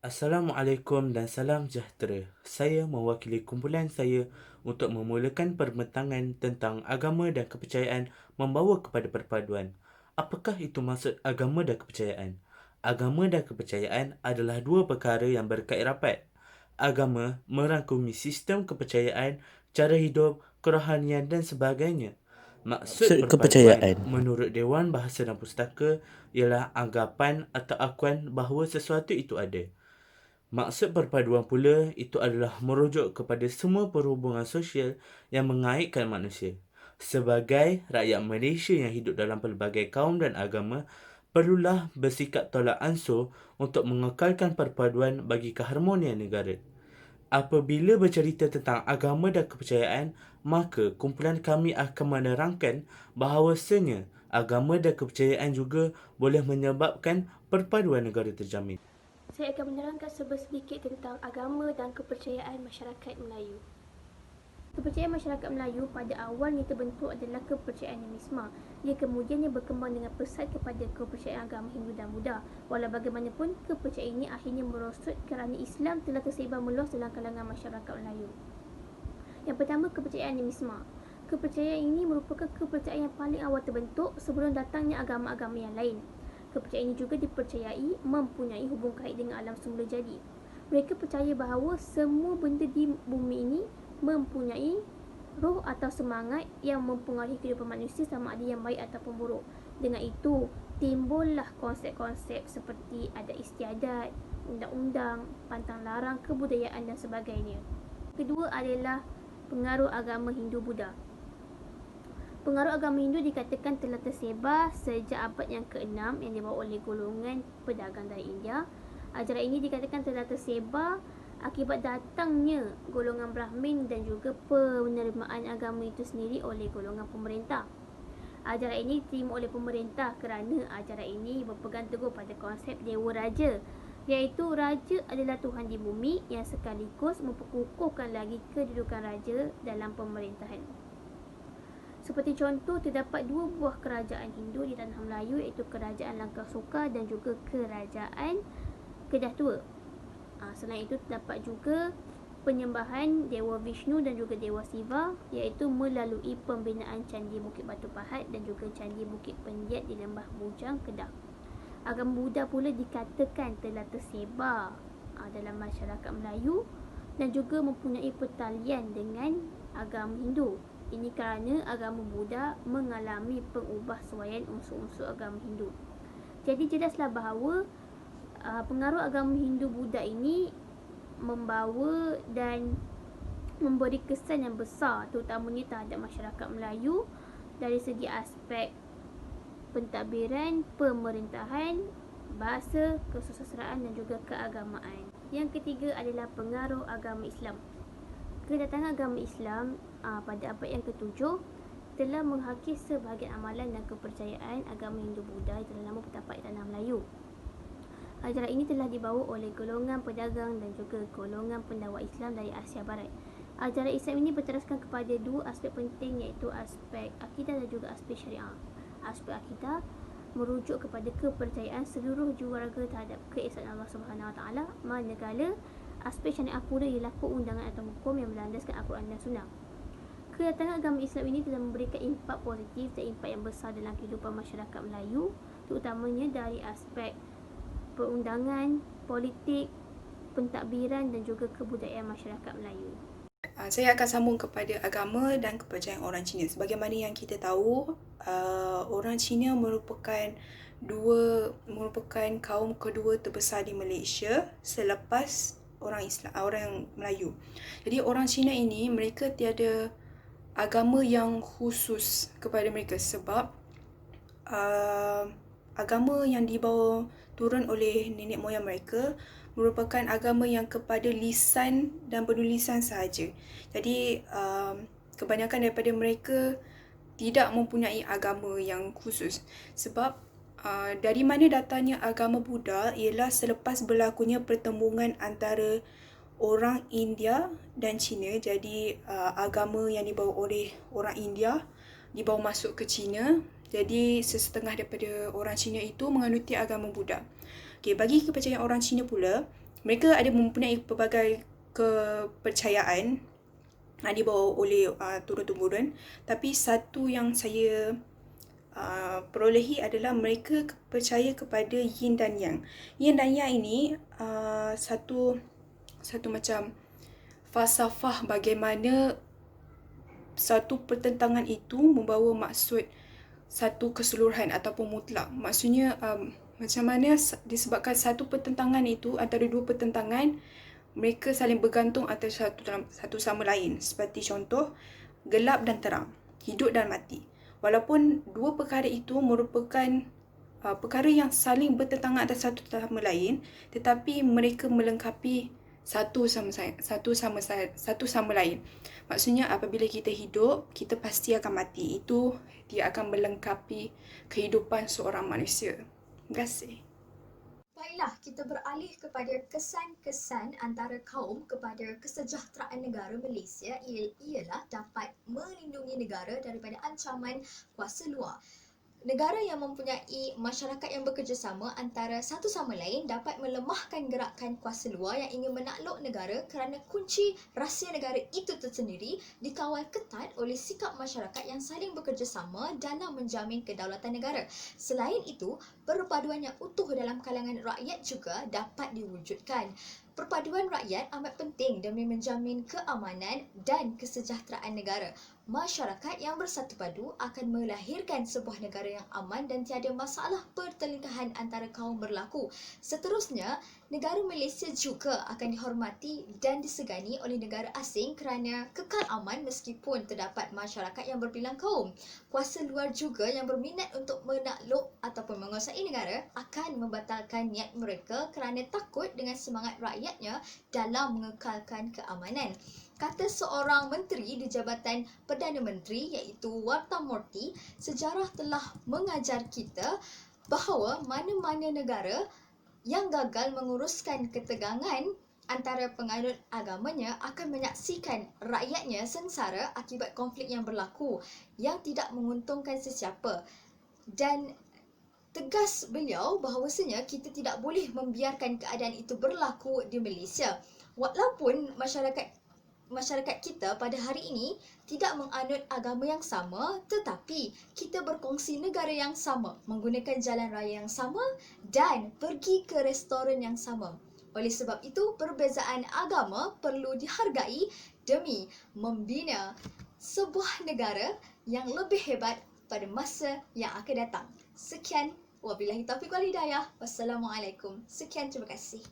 Assalamualaikum dan salam sejahtera. Saya mewakili kumpulan saya untuk memulakan perbincangan tentang agama dan kepercayaan membawa kepada perpaduan. Apakah itu maksud agama dan kepercayaan? Agama dan kepercayaan adalah dua perkara yang berkait rapat. Agama merangkumi sistem kepercayaan, cara hidup, kerohanian dan sebagainya. Maksud perpaduan Kepercayaan. menurut Dewan Bahasa dan Pustaka ialah anggapan atau akuan bahawa sesuatu itu ada. Maksud perpaduan pula itu adalah merujuk kepada semua perhubungan sosial yang mengaitkan manusia. Sebagai rakyat Malaysia yang hidup dalam pelbagai kaum dan agama, perlulah bersikap tolak ansur untuk mengekalkan perpaduan bagi keharmonian negara. Apabila bercerita tentang agama dan kepercayaan, maka kumpulan kami akan menerangkan bahawasanya agama dan kepercayaan juga boleh menyebabkan perpaduan negara terjamin. Saya akan menerangkan sedikit tentang agama dan kepercayaan masyarakat Melayu. Kepercayaan masyarakat Melayu pada awalnya terbentuk adalah kepercayaan animisme. Ia kemudiannya berkembang dengan pesat kepada kepercayaan agama Hindu dan Buddha. Walau bagaimanapun, kepercayaan ini akhirnya merosot kerana Islam telah tersebar meluas dalam kalangan masyarakat Melayu. Yang pertama, kepercayaan animisme. Kepercayaan ini merupakan kepercayaan yang paling awal terbentuk sebelum datangnya agama-agama yang lain. Kepercayaan ini juga dipercayai mempunyai hubung kait dengan alam semula jadi. Mereka percaya bahawa semua benda di bumi ini mempunyai roh atau semangat yang mempengaruhi kehidupan manusia sama ada yang baik ataupun buruk. Dengan itu, timbullah konsep-konsep seperti adat istiadat, undang-undang, pantang larang, kebudayaan dan sebagainya. Kedua adalah pengaruh agama Hindu-Buddha. Pengaruh agama Hindu dikatakan telah tersebar sejak abad yang ke-6 yang dibawa oleh golongan pedagang dari India. Ajaran ini dikatakan telah tersebar akibat datangnya golongan Brahmin dan juga penerimaan agama itu sendiri oleh golongan pemerintah. Ajaran ini diterima oleh pemerintah kerana ajaran ini berpegang teguh pada konsep Dewa Raja, iaitu raja adalah Tuhan di bumi yang sekaligus memperkukuhkan lagi kedudukan raja dalam pemerintahan. Seperti contoh, terdapat dua buah kerajaan Hindu di tanah Melayu, iaitu Kerajaan Langkasuka dan juga Kerajaan Kedah Tua. Selain itu, terdapat juga penyembahan Dewa Vishnu dan juga Dewa Siva, iaitu melalui pembinaan Candi Bukit Batu Pahat dan juga Candi Bukit Pendiat di Lembah Bujang, Kedah. Agama Buddha pula dikatakan telah tersebar dalam masyarakat Melayu dan juga mempunyai pertalian dengan agama Hindu. Ini kerana agama Buddha mengalami pengubahsuaian unsur-unsur agama Hindu. Jadi jelaslah bahawa pengaruh agama Hindu-Buddha ini membawa dan memberi kesan yang besar terutamanya terhadap masyarakat Melayu dari segi aspek pentadbiran, pemerintahan, bahasa, kesusasteraan dan juga keagamaan. Yang ketiga adalah pengaruh agama Islam. Kedatangan agama Islam pada abad yang ke-7 telah menghakis sebahagian amalan dan kepercayaan agama Hindu-Buddha yang telah lama bertapak di tanah Melayu. Ajaran ini telah dibawa oleh golongan pedagang dan juga golongan pendakwah Islam dari Asia Barat. Ajaran Islam ini berteraskan kepada dua aspek penting, iaitu aspek akidah dan juga aspek syariah. Aspek akidah merujuk kepada kepercayaan seluruh jiwa raga terhadap keesaan Allah Subhanahu Wa Taala, manakala aspek syariah pula ialah perundangan atau hukum yang berlandaskan Al-Quran dan Sunnah. Kedatangan agama Islam ini telah memberikan impak positif dan impak yang besar dalam kehidupan masyarakat Melayu, terutamanya dari aspek perundangan, politik, pentadbiran dan juga kebudayaan masyarakat Melayu. Saya akan sambung kepada agama dan kepercayaan orang Cina. Sebagaimana yang kita tahu, orang Cina merupakan kaum kedua terbesar di Malaysia selepas orang Islam, orang Melayu. Jadi orang Cina ini mereka tiada agama yang khusus kepada mereka sebab agama yang dibawa turun oleh nenek moyang mereka merupakan agama yang kepada lisan dan penulisan sahaja. Jadi kebanyakan daripada mereka tidak mempunyai agama yang khusus sebab dari mana datangnya agama Buddha ialah selepas berlakunya pertembungan antara orang India dan Cina. Jadi agama yang dibawa oleh orang India dibawa masuk ke Cina. Jadi sesetengah daripada orang Cina itu menganuti agama Buddha. Bagi kepercayaan orang Cina pula, mereka ada mempunyai pelbagai kepercayaan dibawa oleh turun-temurun, tapi satu yang saya perolehi adalah mereka percaya kepada yin dan yang. Yin dan yang ini satu macam falsafah bagaimana satu pertentangan itu membawa maksud satu keseluruhan ataupun mutlak. Maksudnya macam mana disebabkan satu pertentangan itu, antara dua pertentangan, mereka saling bergantung antara satu sama lain. Seperti contoh, gelap dan terang, hidup dan mati. Walaupun dua perkara itu merupakan perkara yang saling bertentangan antara satu sama lain, tetapi mereka melengkapi satu sama lain. Maksudnya apabila kita hidup, kita pasti akan mati. Itu dia akan melengkapi kehidupan seorang manusia. Terima kasih. Baiklah, kita beralih kepada kesan-kesan antara kaum kepada kesejahteraan negara Malaysia ialah dapat melindungi negara daripada ancaman kuasa luar. Negara yang mempunyai masyarakat yang bekerjasama antara satu sama lain dapat melemahkan gerakan kuasa luar yang ingin menakluk negara kerana kunci rahsia negara itu tersendiri dikawal ketat oleh sikap masyarakat yang saling bekerjasama dalam menjamin kedaulatan negara. Selain itu, perpaduan yang utuh dalam kalangan rakyat juga dapat diwujudkan. Perpaduan rakyat amat penting demi menjamin keamanan dan kesejahteraan negara. Masyarakat yang bersatu padu akan melahirkan sebuah negara yang aman dan tiada masalah pertelingkahan antara kaum berlaku. Seterusnya, negara Malaysia juga akan dihormati dan disegani oleh negara asing kerana kekal aman meskipun terdapat masyarakat yang berbilang kaum. Kuasa luar juga yang berminat untuk menakluk ataupun menguasai negara akan membatalkan niat mereka kerana takut dengan semangat rakyatnya dalam mengekalkan keamanan. Kata seorang menteri di Jabatan Perdana Menteri iaitu Warta Morty, sejarah telah mengajar kita bahawa mana-mana negara yang gagal menguruskan ketegangan antara penganut agamanya akan menyaksikan rakyatnya sengsara akibat konflik yang berlaku yang tidak menguntungkan sesiapa. Dan tegas beliau bahawasanya kita tidak boleh membiarkan keadaan itu berlaku di Malaysia. Walaupun masyarakat kita pada hari ini tidak menganut agama yang sama, tetapi kita berkongsi negara yang sama, menggunakan jalan raya yang sama dan pergi ke restoran yang sama. Oleh sebab itu, perbezaan agama perlu dihargai demi membina sebuah negara yang lebih hebat pada masa yang akan datang. Sekian, wabillahi taufiq wal hidayah. Wassalamualaikum. Sekian, terima kasih.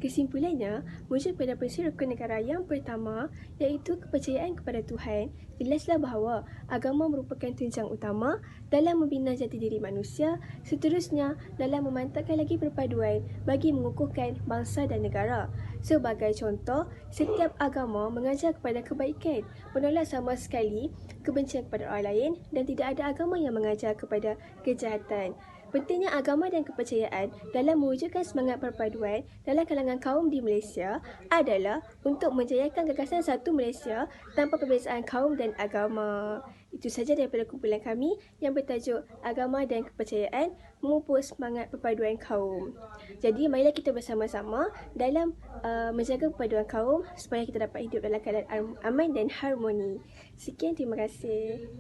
Kesimpulannya, wujud pada prinsip rukun negara yang pertama iaitu kepercayaan kepada Tuhan, jelaslah bahawa agama merupakan tunjang utama dalam membina jati diri manusia, seterusnya dalam memantapkan lagi perpaduan bagi mengukuhkan bangsa dan negara. Sebagai contoh, setiap agama mengajar kepada kebaikan, menolak sama sekali kebencian kepada orang lain dan tidak ada agama yang mengajar kepada kejahatan. Pentingnya agama dan kepercayaan dalam mewujudkan semangat perpaduan dalam kalangan kaum di Malaysia adalah untuk menjayakan gagasan satu Malaysia tanpa perbezaan kaum dan agama. Itu sahaja daripada kumpulan kami yang bertajuk Agama dan Kepercayaan Memupuk Semangat Perpaduan Kaum. Jadi marilah kita bersama-sama dalam menjaga perpaduan kaum supaya kita dapat hidup dalam keadaan aman dan harmoni. Sekian, terima kasih.